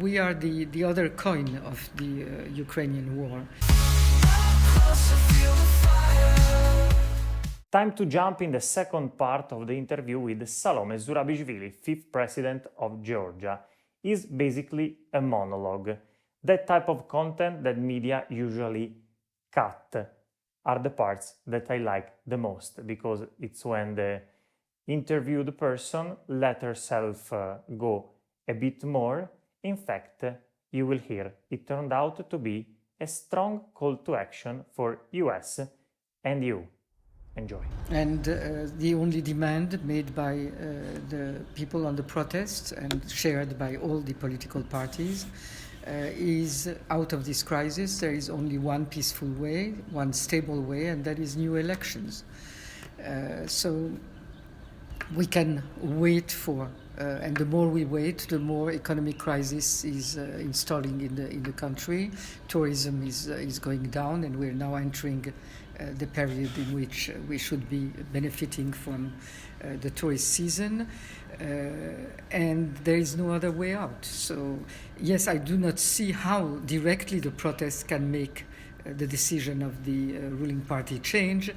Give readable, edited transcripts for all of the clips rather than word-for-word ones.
We are the other coin of the Ukrainian war. Time to jump in the second part of the interview with Salome Zourabichvili, 5th President of Georgia. It's basically a monologue. That type of content that media usually cut are the parts that I like the most, because it's when the interviewed person let herself go a bit more. In fact, you will hear it turned out to be a strong call to action for US and EU. Enjoy. And the only demand made by the people on the protests and shared by all the political parties is, out of this crisis, there is only one peaceful way, one stable way, and that is new elections. So we can wait for, and the more we wait, the more economic crisis is installing in the country. Tourism is going down, and we're now entering the period in which we should be benefiting from the tourist season, and there is no other way out. So yes, I do not see how directly the protests can make the decision of the ruling party change,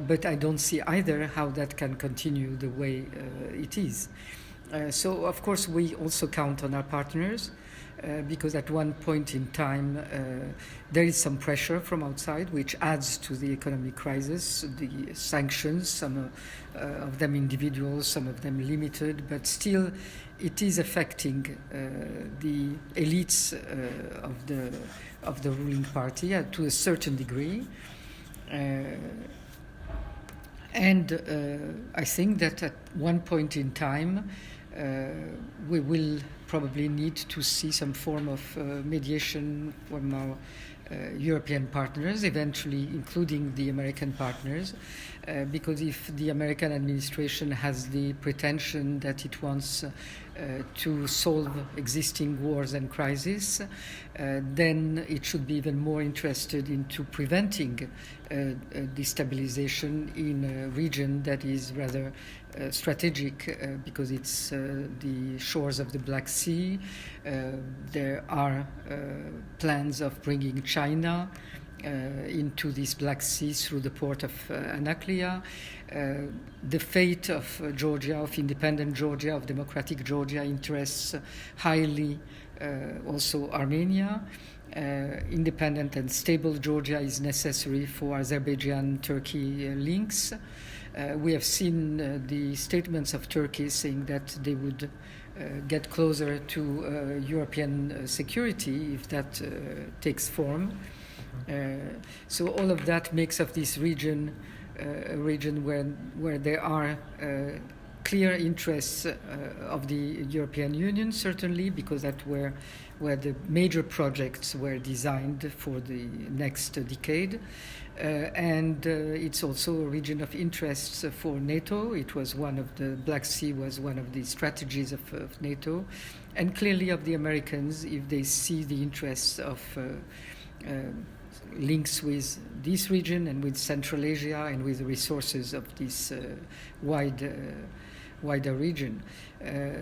but I don't see either how that can continue the way it is. So of course we also count on our partners, because at one point in time there is some pressure from outside which adds to the economic crisis. The sanctions, some of them individual, some of them limited, but still it is affecting the elites of the ruling party to a certain degree. And I think that at one point in time we will probably need to see some form of mediation from our European partners, eventually including the American partners, because if the American administration has the pretension that it wants to solve existing wars and crises, then it should be even more interested into preventing destabilization in a region that is rather strategic, because it's the shores of the Black Sea. There are plans of bringing China into this Black Sea through the port of Anaklia. The fate of Georgia, of independent Georgia, of democratic Georgia, interests highly also Armenia. Independent and stable Georgia is necessary for Azerbaijan-Turkey links. We have seen the statements of Turkey saying that they would get closer to European security if that takes form. So all of that makes of this region a region where there are clear interests of the European Union, certainly, because that's where the major projects were designed for the next decade. And it's also a region of interests for NATO. It was one of the Black Sea was one of the strategies of NATO, and clearly of the Americans, if they see the interests of links with this region and with Central Asia and with the resources of this wider region.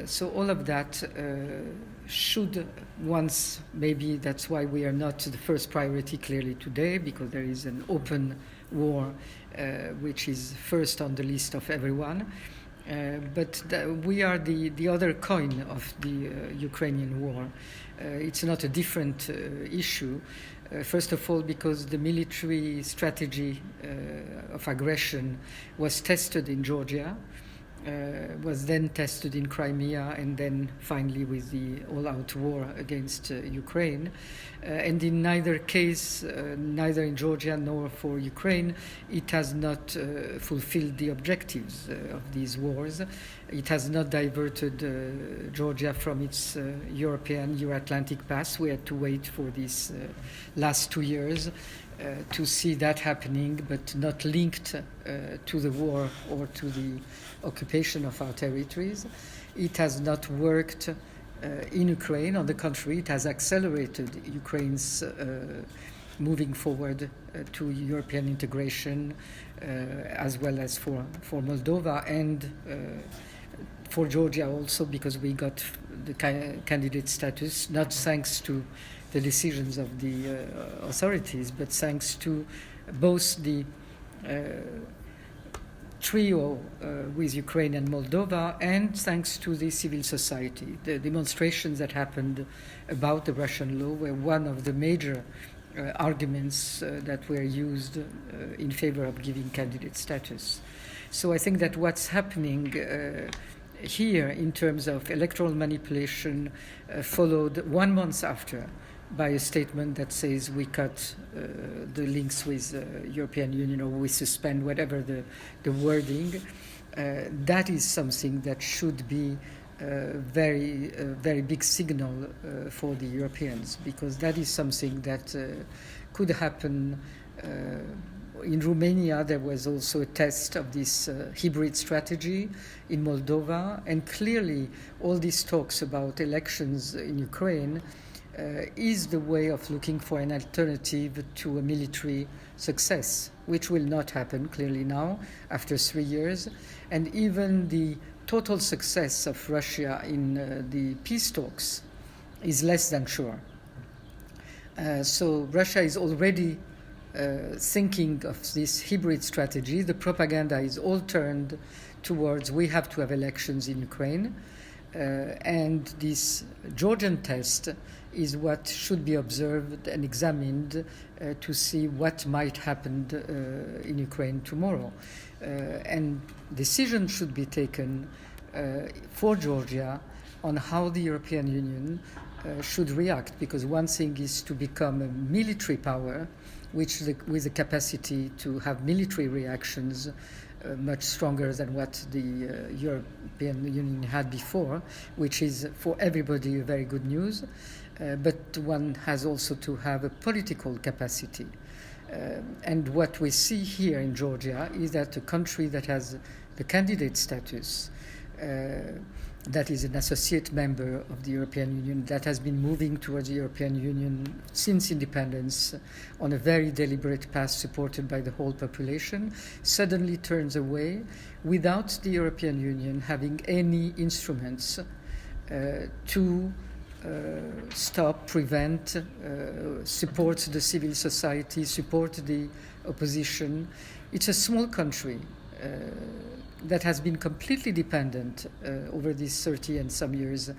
So all of that should once, maybe that's why we are not the first priority clearly today, because there is an open war which is first on the list of everyone. But we are the other coin of the Ukrainian war. It's not a different issue. First of all, because the military strategy of aggression was tested in Georgia, was then tested in Crimea, and then finally with the all-out war against Ukraine. And in neither case, neither in Georgia nor for Ukraine, it has not fulfilled the objectives of these wars. It has not diverted Georgia from its European, Euro-Atlantic path. We had to wait for these last 2 years to see that happening, but not linked to the war or to the occupation of our territories. It has not worked in Ukraine. On the contrary, it has accelerated Ukraine's moving forward to European integration, as well as for Moldova and for Georgia also because we got the candidate status, not thanks to the decisions of the authorities, but thanks to both the trio with Ukraine and Moldova, and thanks to the civil society. The demonstrations that happened about the Russian law were one of the major arguments that were used in favor of giving candidate status. So I think that what's happening here in terms of electoral manipulation followed 1 month after by a statement that says we cut the links with the European Union, or we suspend whatever the wording. That is something that should be a very big signal for the Europeans, because that is something that could happen. In Romania, there was also a test of this hybrid strategy in Moldova, and clearly all these talks about elections in Ukraine is the way of looking for an alternative to a military success, which will not happen clearly now after 3 years. And even the total success of Russia in the peace talks is less than sure. So Russia is already thinking of this hybrid strategy. The propaganda is all turned towards we have to have elections in Ukraine. And this Georgian test is what should be observed and examined to see what might happen in Ukraine tomorrow. And decisions should be taken for Georgia on how the European Union should react, because one thing is to become a military power, with the capacity to have military reactions much stronger than what the European Union had before, which is for everybody very good news. But one has also to have a political capacity. And what we see here in Georgia is that a country that has the candidate status, that is an associate member of the European Union, that has been moving towards the European Union since independence on a very deliberate path supported by the whole population, suddenly turns away without the European Union having any instruments to stop, prevent, support the civil society, support the opposition. It's a small country that has been completely dependent over these 30 and some years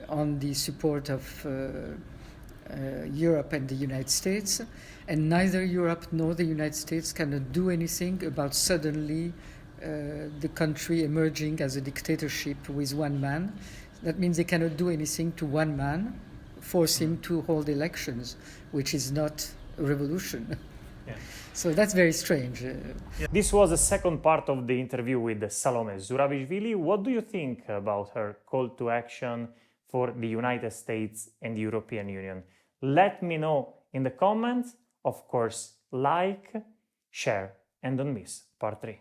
on the support of Europe and the United States. And neither Europe nor the United States cannot do anything about suddenly the country emerging as a dictatorship with one man. That means they cannot do anything to one man, force him to hold elections, which is not a revolution. Yeah. So that's very strange. This was the second part of the interview with Salome Zourabichvili. What do you think about her call to action for the United States and the European Union? Let me know in the comments. Of course, like, share, and don't miss part 3.